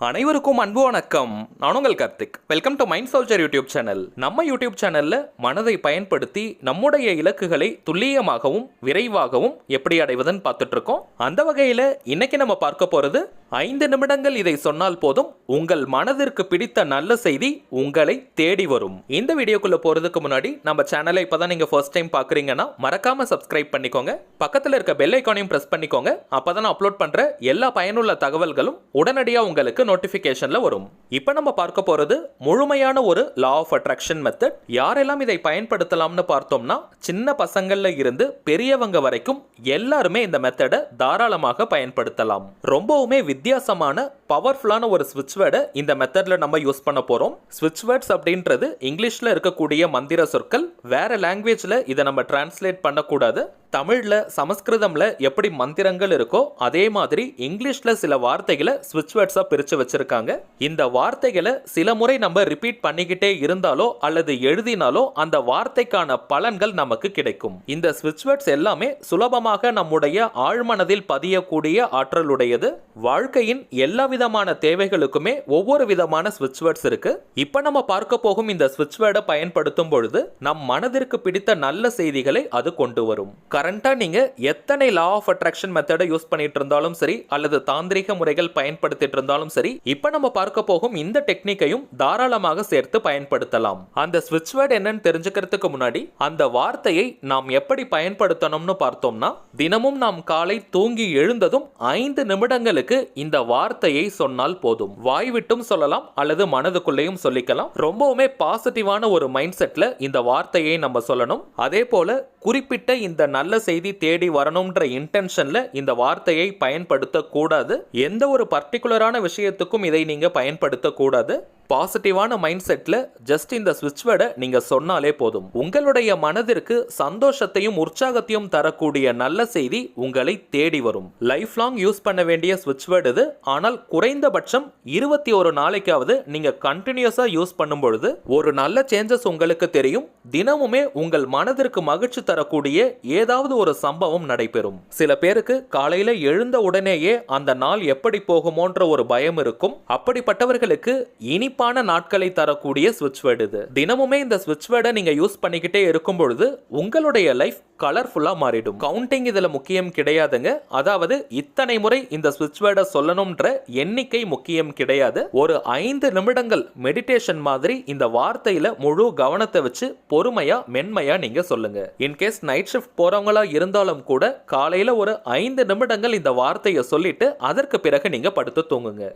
அனைவருக்கும் அன்பு வணக்கம். நான் உங்கள் Karthik. Welcome to mind soldier YouTube channel. நம்ம யூடியூப் சேனல்ல மனதை பயன்படுத்தி நம்முடைய இலக்குகளை துல்லியமாகவும் விரைவாகவும் எப்படி அடைவதுன்னு பார்த்துட்டு இருக்கோம். அந்த வகையில் இன்னைக்கு நம்ம பார்க்க போறது 5 நிமிடங்கள் இதை சொன்னால் போதும் உங்கள் மனதிற்கு பிடித்த நல்ல செய்தி உங்களை தேடி வரும். இந்த வீடியோக்குள்ள போறதுக்கு முன்னாடி நம்ம சேனலை இப்பதான் நீங்க ஃபர்ஸ்ட் டைம் பாக்குறீங்கன்னா மறக்காம சப்ஸ்கிரைப் பண்ணிக்கோங்க. பக்கத்துல இருக்க பெல் ஐகானையும் பிரஸ் பண்ணிக்கோங்க. அப்பதான் நான் அப்லோட் பண்ற எல்லா பயனுள்ள தகவல்களும் உடனடியா உங்களுக்கு நோட்டிபிகேஷன்ல வரும். இப்போ நம்ம பார்க்க போறது முழுமையான ஒரு லா ஆஃப் அட்ராக்ஷன் மெத்தட். யாரெல்லாம் இதை பயன்படுத்தலாம்னு பார்த்தோம்னா சின்ன பசங்கள்ல இருந்து பெரியவங்க வரைக்கும் எல்லாருமே இந்த மெத்தடை தாராளமாக பயன்படுத்தலாம். ரொம்பவுமே வித்தியாசமான பவர்ஃபுல்லான ஒரு ஸ்விட்ச் வேர்டை இந்த மெத்தட்ல நம்ம யூஸ் பண்ண போறோம். ஸ்விட்ச் வேர்ட்ஸ் அப்படின்றது இங்கிலீஷ்ல இருக்கக்கூடிய மந்திர சொற்கள். வேற லாங்குவேஜ்ல இதை நம்ம டிரான்ஸ்லேட் பண்ணக்கூடாது. தமிழ்ல சமஸ்கிருதம்ல எப்படி மந்திரங்கள் இருக்கோ அதே மாதிரி இங்கிலீஷ்ல சில வார்த்தைகளை ஸ்விட்ச் வேர்ட்ஸா பிரிச்சு வச்சிருக்காங்க. இந்த வார்த்தைகளை சில முறை நம்ம ரிப்பீட் பண்ணிக்கிட்டே இருந்தாலோ அல்லது எழுதினாலோ அந்த வார்த்தைக்கான பலன்கள் நமக்கு கிடைக்கும். இந்த ஸ்விட்ச் வேர்ட்ஸ் எல்லாமே சுலபமாக நம்முடைய ஆழ்மனதில் பதியக்கூடிய ஆற்றலுடையது. வாழ்க்கையின் எல்லா விதமான தேவைகளுக்குமே ஒவ்வொரு விதமான ஸ்விட்ச் வேர்ட்ஸ் இருக்கு. இப்ப நம்ம பார்க்க போகும் இந்த ஸ்விட்ச் வேர்டை பயன்படுத்தும் பொழுது நம் மனதிற்கு பிடித்த நல்ல செய்திகளை அது கொண்டு வரும். கரண்டா நீங்க எத்தனை லா ஆஃப் அட்ராக்ஷன் மெத்தடை யூஸ் பண்ணிட்டு இருந்தாலும் சரி அல்லது தாந்திரிக முறைகள் பயன்படுத்திட்டு இருந்தாலும் சரி, இப்ப நம்ம பார்க்க போகும் இந்த டெக்னிக்கையும் தாராளமாக சேர்த்து பயன்படுத்தலாம். அந்த ஸ்விட்ச் வேர்ட் என்னன்னு தெரிஞ்சுக்கிறதுக்கு முன்னாடி அந்த வார்த்தையை நாம் எப்படி பயன்படுத்தணும்னு பார்த்தோம்னா, தினமும் நாம் காலை தூங்கி எழுந்ததும் 5 நிமிடங்களுக்கு இந்த வார்த்தையை சொன்னால் போதும். வாய் விட்டும் சொல்லலாம் அல்லது மனதுக்குள்ளேயும் சொல்லிக்கலாம். ரொம்பவுமே பாசிட்டிவான ஒரு மைண்ட் செட்ல இந்த வார்த்தையை நம்ம சொல்லணும். அதே போல குறிப்பிட்ட இந்த நல்ல செய்தி தேடி வரணும்ன்ற இன்டென்ஷன்ல இந்த வார்த்தையை பயன்படுத்த கூடாது. எந்த ஒரு பர்டிகுலரான விஷயத்துக்கும் இதை நீங்க பயன்படுத்த கூடாது. பாசிட்டிவான மைண்ட் செட்ல ஜஸ்ட் இந்த ஸ்விட்ச் வேர்டை நீங்க சொன்னாலே போதும். உங்களுடைய மனதிற்கு சந்தோஷத்தையும் உற்சாகத்தையும் தரக்கூடிய நல்ல செய்தி உங்களை தேடி வரும். லைஃப் லாங் யூஸ் பண்ண வேண்டிய ஸ்விட்ச் வேர்டு இது. ஆனால் குறைந்தபட்சம் 21 நாளைக்காவது நீங்க கண்டினியூஸா யூஸ் பண்ணும் பொழுது ஒரு நல்ல சேஞ்சஸ் உங்களுக்கு தெரியும். தினமுமே உங்கள் மனதிற்கு மகிழ்ச்சி தரக்கூடிய ஏதாவது ஒரு சம்பவம் நடைபெறும். சில பேருக்கு காலையில எழுந்த உடனேயே அந்த நாள் எப்படி போகுமோன்ற ஒரு பயம் இருக்கும். அப்படிப்பட்டவர்களுக்கு இனிப்பான நாட்களை தரக்கூடிய ஸ்விட்ச் வேர்டு இது. தினமுமே இந்த ஸ்விட்ச் வேர்டை நீங்க யூஸ் பண்ணிக்கிட்டே இருக்கும் பொழுது உங்களுடைய லைஃப் கலர்ஃபுல்லா மாறிடும். கவுண்டிங் இதுல முக்கியம் கிடையாதுங்க. அதாவது இத்தனை முறை இந்த ஸ்விட்ச் வேர்டை சொல்லணும்ன்ற எண்ணிக்கை முக்கியம் கிடையாது. ஒரு 5 நிமிடங்கள் மெடிடேஷன் மாதிரி இந்த வார்த்தையில முழு கவனத்தை வச்சு பொறுமையா மென்மையா நீங்க சொல்லுங்க. இன்கேஸ் நைட் ஷிஃப்ட் போறவங்களா இருந்தாலும் கூட காலையில ஒரு 5 நிமிடங்கள் இந்த வார்த்தையை சொல்லிட்டு அதற்கு பிறகு நீங்க படுத்து தூங்குங்க.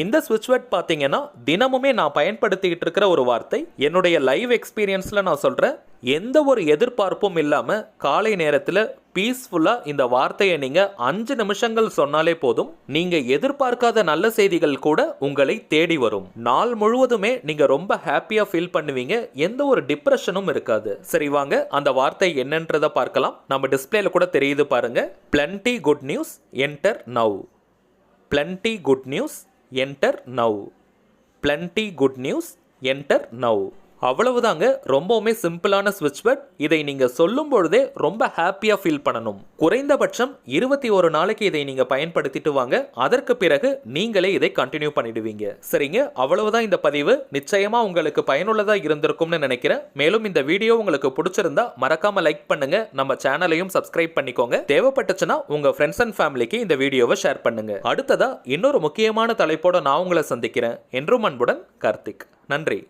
இந்த ஸ்விட்ச் வேர்ட் பார்த்தீங்கன்னா தினமுமே நான் பயன்படுத்திக்கிட்டு இருக்கிற ஒரு வார்த்தை. என்னுடைய லைவ் எக்ஸ்பீரியன்ஸ்ல நான் சொல்றேன். எந்த ஒரு எதிர்பார்ப்பும் இல்லாம காலை நேரத்தில் பீஸ்ஃபுல்லா இந்த வார்த்தையை நீங்க 5 நிமிஷங்கள் சொன்னாலே போதும். நீங்க எதிர்பார்க்காத நல்ல செய்திகள் கூட உங்களை தேடி வரும். நாள் முழுவதுமே நீங்க ரொம்ப ஹாப்பியா ஃபீல் பண்ணுவீங்க. எந்த ஒரு டிப்ரெஷனும் இருக்காது. சரி, வாங்க அந்த வார்த்தை என்னன்றதை பார்க்கலாம். நம்ம டிஸ்பிளேல கூட தெரியுது பாருங்க. plenty good news enter now. plenty good news enter now. plenty good news enter now. அவ்வளவுதாங்க. ரொம்பவுமே சிம்பிளான ஸ்விட்ச் வேர்ட். இதை நீங்க சொல்லும் பொழுதே ரொம்ப ஹாப்பியா ஃபீல் பண்ணணும். குறைந்தபட்சம் 21 நாளைக்கு இதை நீங்க பயன்படுத்திட்டு வாங்க. அதற்கு பிறகு நீங்களே இதை கண்டினியூ பண்ணிடுவீங்க. சரிங்க, அவ்வளவுதான் இந்த பதிவு. நிச்சயமா உங்களுக்கு பயனுள்ளதா இருந்திருக்கும்னு நினைக்கிறேன். மேலும் இந்த வீடியோ உங்களுக்கு பிடிச்சிருந்தா மறக்காம லைக் பண்ணுங்க. நம்ம சேனலையும் சப்ஸ்கிரைப் பண்ணிக்கோங்க. தேவைப்பட்டுச்சுன்னா உங்க ஃப்ரெண்ட்ஸ் அண்ட் ஃபேமிலிக்கு இந்த வீடியோவை ஷேர் பண்ணுங்க. அடுத்ததா இன்னொரு முக்கியமான தலைப்போட நான் உங்களை சந்திக்கிறேன். என்றும் அன்புடன் கார்த்திக். நன்றி.